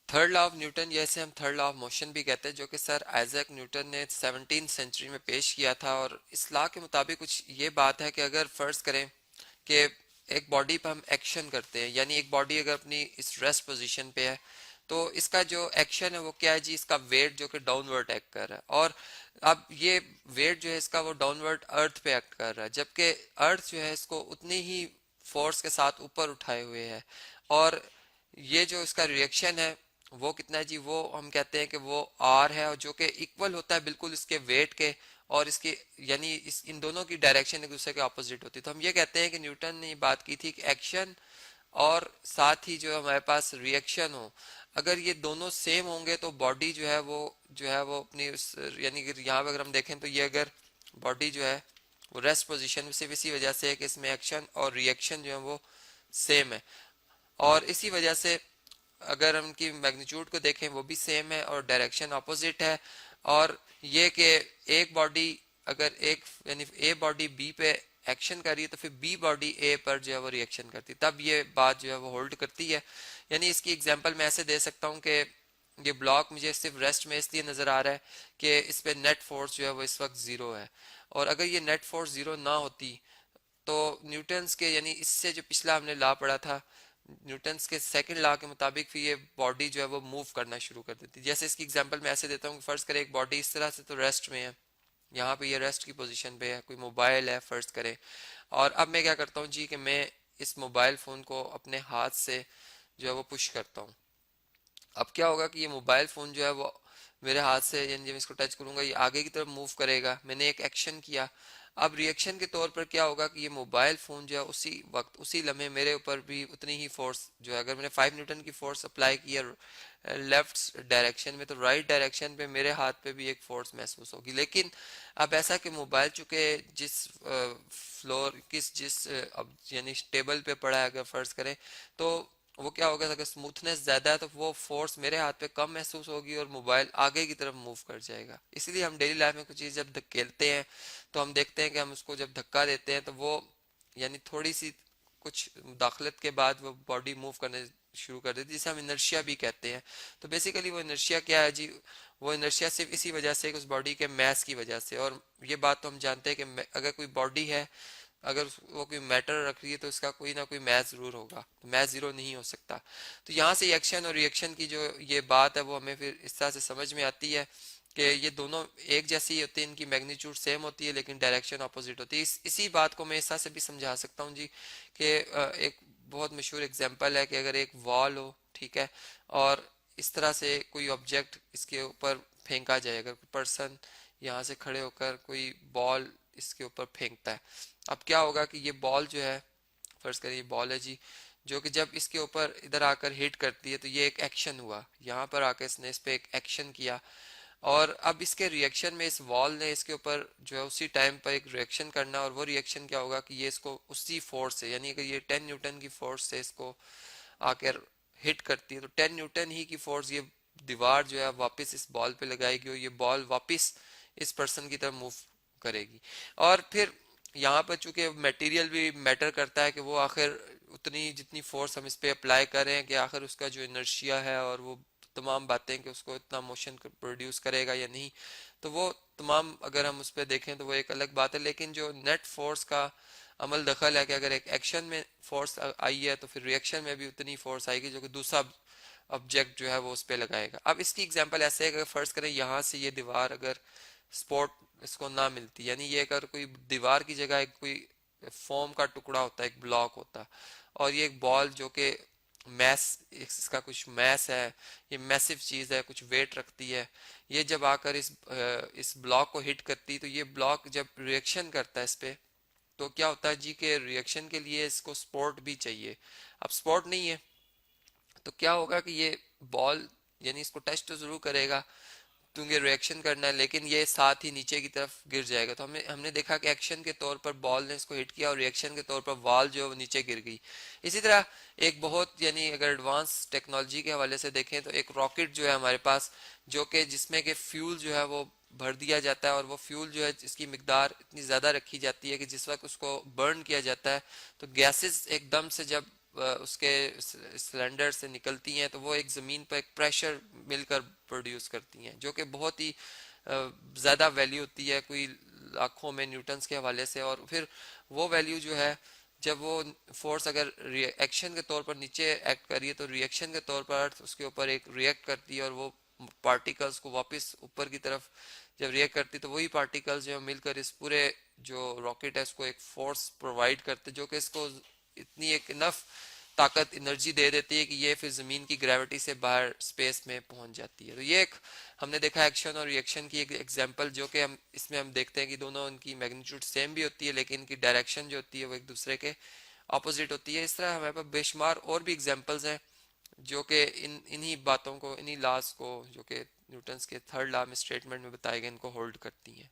Third law of Newton, जैसे हम third law of motion भी कहते हैं, जो कि सर आइजैक न्यूटन ने 17th सेंचुरी में पेश किया था। और इस लॉ के मुताबिक कुछ ये बात है कि अगर फर्ज करें कि एक बॉडी पर हम एक्शन करते हैं, यानी एक बॉडी अगर अपनी इस रेस्ट पोजीशन पे है, तो इसका जो एक्शन है वो क्या है जी, इसका वेट जो कि डाउनवर्ड एक्ट कर रहा है। और अब ये वेट जो है इसका वो डाउनवर्ड अर्थ पे एक्ट कर रहा है, जबकि अर्थ जो है इसको उतनी ही फोर्स के साथ ऊपर उठाए हुए है। और ये जो इसका रिएक्शन है वो कितना है जी, वो हम कहते हैं कि वो आर है, और जो कि इक्वल होता है बिल्कुल इसके वेट के। और इसके यानी इस इन दोनों की डायरेक्शन एक दूसरे के ऑपोजिट होती है। तो हम ये कहते हैं कि न्यूटन ने ये बात की थी कि एक्शन और साथ ही जो हमारे पास रिएक्शन हो, अगर ये दोनों सेम होंगे तो बॉडी जो है वो अपनी उस, यानी कि यहाँ पे अगर हम देखें तो ये अगर बॉडी जो है वो रेस्ट पोजीशन सिर्फ इसी वजह से है कि इसमें एक्शन और रिएक्शन जो है वो सेम है। और इसी वजह से अगर हम की मैग्नीट्यूड को देखें वो भी सेम है और डायरेक्शन अपोजिट है। और ये कि एक बॉडी अगर एक यानी ए बॉडी बी पे एक्शन कर रही है तो फिर बी बॉडी ए पर जो है वो रिएक्शन करती है, तब ये बात जो है वो होल्ड करती है। यानी इसकी एग्जांपल मैं ऐसे दे सकता हूँ कि ये ब्लॉक मुझे सिर्फ रेस्ट में इसलिए नज़र आ रहा है कि इस पे नेट फोर्स जो है वो इस वक्त ज़ीरो है। और अगर ये नेट फोर्स ज़ीरो ना होती तो न्यूटन्स के यानी इससे जो पिछला हमने लॉ पढ़ा था, न्यूटन्स के सेकंड लॉ के मुताबिक फिर ये बॉडी जो है वो मूव करना शुरू कर देती है। जैसे इसकी एग्जांपल मैं ऐसे देता हूँ, फर्ज करें एक बॉडी इस तरह से तो रेस्ट में है, यहाँ पे ये रेस्ट की पोजीशन पे है, कोई मोबाइल है फर्ज करें। और अब मैं क्या करता हूँ जी कि मैं इस मोबाइल फ़ोन को अपने हाथ से जो है वो पुश करता हूँ। अब क्या होगा कि ये मोबाइल फ़ोन जो है वो मेरे हाथ से, यानी जब मैं इसको टच करूंगा ये आगे की तरफ मूव करेगा, मैंने एक एक्शन किया। अब रिएक्शन के तौर पर क्या होगा कि ये मोबाइल फ़ोन जो है उसी वक्त उसी लम्हे मेरे ऊपर भी उतनी ही फोर्स जो है, अगर मैंने 5 न्यूटन की फोर्स अप्लाई की है लेफ्ट डायरेक्शन में, तो राइट डायरेक्शन पे मेरे हाथ पे भी एक फोर्स महसूस होगी। लेकिन अब ऐसा कि मोबाइल चूंकि जिस फ्लोर किस जिस अब यानी टेबल पे पड़ा है, अगर फ़र्ज़ करें तो वो क्या होगा, अगर स्मूथनेस ज्यादा है तो वो फोर्स मेरे हाथ पे कम महसूस होगी और मोबाइल आगे की तरफ मूव कर जाएगा। इसीलिए हम डेली लाइफ में कुछ चीज जब धकेलते हैं तो हम देखते हैं कि हम उसको जब धक्का देते हैं तो वो यानी थोड़ी सी कुछ दाखलत के बाद वो बॉडी मूव करने शुरू कर देती है, जिसे हम इनर्शिया भी कहते हैं। तो बेसिकली वो इनर्शिया क्या है जी, वो इनर्शिया सिर्फ इसी वजह से कि उस बॉडी के मैस की वजह से। और ये बात तो हम जानते हैं कि अगर कोई बॉडी है, अगर वो कोई मैटर रख रही है तो इसका कोई ना कोई मैथ जरूर होगा, तो मैथ जीरो नहीं हो सकता। तो यहाँ से एक्शन और रिएक्शन की जो ये बात है वो हमें फिर इस तरह से समझ में आती है कि ये दोनों एक जैसी होती है, इनकी मैग्नीट्यूड सेम होती है लेकिन डायरेक्शन अपोजिट होती है। इसी बात को मैं इस तरह से भी समझा सकता हूँ जी कि एक बहुत मशहूर एग्जांपल है कि अगर एक वॉल हो, ठीक है, और इस तरह से कोई ऑब्जेक्ट इसके ऊपर फेंका जाए, अगर कोई पर्सन यहाँ से खड़े होकर कोई बॉल इसके ऊपर फेंकता है, अब क्या होगा कि ये बॉल जो है, फर्ज करिए बॉल है जी, जो कि जब इसके ऊपर इधर आकर हिट करती है तो ये एक एक्शन हुआ, यहाँ पर आकर इसने इस पे एक एक्शन किया। और अब इसके रिएक्शन में इस वॉल ने इसके ऊपर जो है उसी टाइम पर एक रिएक्शन करना, और वो रिएक्शन क्या होगा कि ये इसको उसी फोर्स से, यानी अगर ये 10 न्यूटन की फोर्स से इसको आकर हिट करती है तो 10 न्यूटन ही की फोर्स ये दीवार जो है वापस इस बॉल पे लगाएगी और ये बॉल वापस इस पर्सन की तरफ मूव करेगी। और फिर यहाँ पर चूंकि मटेरियल भी मैटर करता है कि वो आखिर उतनी जितनी फोर्स हम इस पे अप्लाई कर रहे हैं कि आखिर उसका जो इनर्शिया है और वो तमाम बातें कि उसको इतना मोशन प्रोड्यूस करेगा या नहीं, तो वो तमाम अगर हम उस पर देखें तो वो एक अलग बात है। लेकिन जो नेट फोर्स का अमल दखल है कि अगर एक एक्शन में फोर्स आई है तो फिर रिएक्शन में भी उतनी फोर्स आएगी जो कि दूसरा ऑब्जेक्ट जो है वो उस पर लगाएगा। अब इसकी एग्जांपल ऐसे है कि फर्ज करें यहाँ से ये दीवार अगर सपोर्ट इसको ना मिलती, यानी ये अगर कोई दीवार की जगह एक कोई फोम का टुकड़ा होता है, एक ब्लॉक होता है, और ये एक बॉल जो कि मैस, इसका कुछ मैस है, ये मैसिव चीज है, कुछ वेट रखती है, ये जब आकर इस ब्लॉक को हिट करती तो ये ब्लॉक जब रिएक्शन करता है इस पे, तो क्या होता है जी के रिएक्शन के लिए इसको सपोर्ट भी चाहिए। अब सपोर्ट नहीं है तो क्या होगा कि ये बॉल यानी इसको टच तो जरूर करेगा क्योंकि रिएक्शन करना है, लेकिन ये साथ ही नीचे की तरफ गिर जाएगा। तो हमने देखा कि एक्शन के तौर पर बॉल ने इसको हिट किया और रिएक्शन के तौर पर बॉल जो है वो नीचे गिर गई। इसी तरह एक बहुत यानी अगर एडवांस टेक्नोलॉजी के हवाले से देखें तो एक रॉकेट जो है हमारे पास, जो कि जिसमें कि फ्यूल जो है वो भर दिया जाता है और वो फ्यूल जो है इसकी मिकदार इतनी ज़्यादा रखी जाती है कि जिस वक्त उसको बर्न किया जाता है तो गैसेस एकदम से जब उसके सिलेंडर से निकलती हैं तो वो एक ज़मीन पर एक प्रेशर मिलकर प्रोड्यूस करती हैं, जो कि बहुत ही ज़्यादा वैल्यू होती है, कोई लाखों में न्यूटन्स के हवाले से। और फिर वो वैल्यू जो है, जब वो फोर्स अगर रिएक्शन के तौर पर नीचे एक्ट करिए तो रिएक्शन के तौर पर अर्थ उसके ऊपर एक रिएक्ट करती है, और वो पार्टिकल्स को वापस ऊपर की तरफ जब रिएक्ट करती है तो वही पार्टिकल्स जो मिलकर इस पूरे जो रॉकेट है इसको एक फोर्स प्रोवाइड करते, जो कि इसको इतनी एक इनफ ताकत एनर्जी दे देती है कि ये फिर ज़मीन की ग्रेविटी से बाहर स्पेस में पहुंच जाती है। तो ये एक हमने देखा एक्शन और रिएक्शन की एक एग्जांपल, जो कि हम इसमें हम देखते हैं कि दोनों उनकी मैग्नीट्यूड सेम भी होती है, लेकिन इनकी डायरेक्शन जो होती है वो एक दूसरे के ऑपोजिट होती है। इस तरह हमारे पास बेशुमार और भी एग्जांपल्स हैं जो कि इन्हीं बातों को, इन्हीं लॉज को, जो कि न्यूटन्स के थर्ड लॉ में स्टेटमेंट में बताए गए, इनको होल्ड करती हैं।